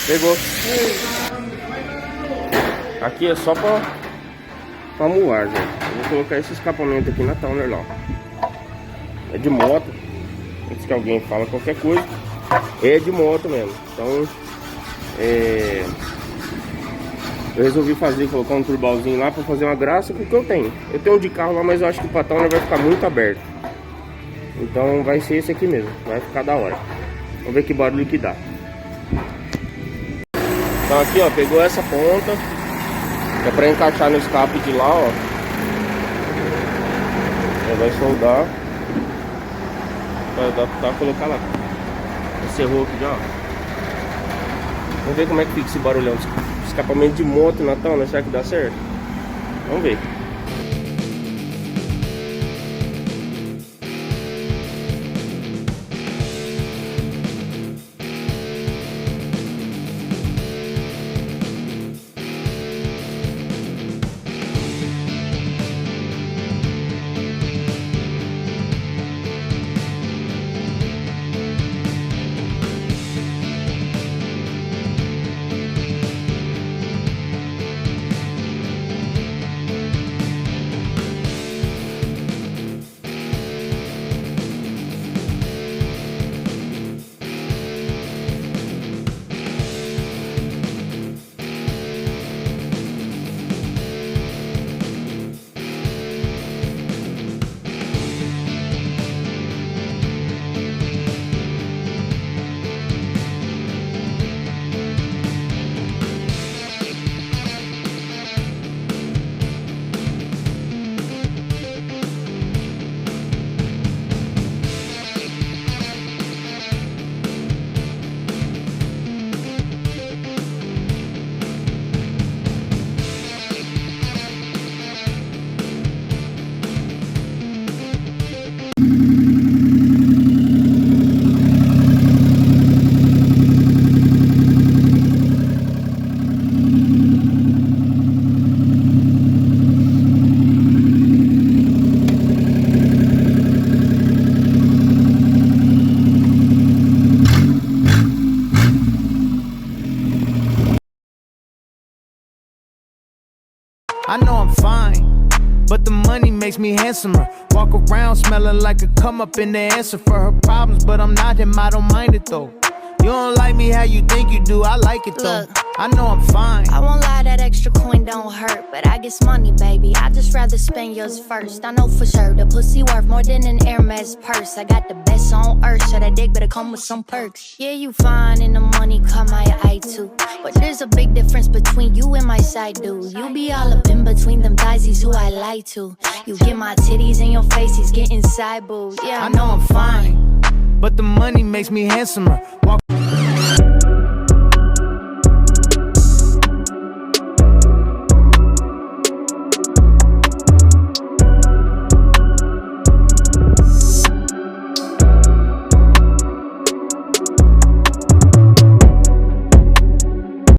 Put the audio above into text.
Pegou. Aqui é só pra moar, gente. Eu vou colocar esse escapamento aqui na Towner lá. É de moto. Antes que alguém fala qualquer coisa, é de moto mesmo. Então, eu resolvi colocar um turbalzinho lá pra fazer uma graça com o que eu tenho. Eu tenho um de carro lá, mas eu acho que o Towner vai ficar muito aberto. Então vai ser esse aqui mesmo. Vai ficar da hora. Vamos ver que barulho que dá. Então aqui, ó, pegou essa ponta. É pra encaixar no escape de lá, ó. Vai soldar. Vai dar pra colocar lá. Encerrou aqui já, ó. Vamos ver como é que fica esse barulhão. Escapamento de moto na Towner, será que dá certo? Vamos ver. I know I'm fine, but the money makes me handsomer. Walk around smelling like a come up in the answer for her problems, but I'm not him, I don't mind it though. You don't like me how you think you do, I like it though. Look, I know I'm fine. I won't lie, that extra coin don't hurt, but I guess money, baby, I just rather spend yours first. I know for sure the pussy worth more than an Hermes purse. I got the best on earth, so that dick better come with some perks. Yeah, you fine and the money caught my eye too, but there's a big difference between you and my side dude. You be all up in between them thighs, he's who I like to. You get my titties in your face, he's getting side booed. Yeah, I know I'm fine, but the money makes me handsomer. Walk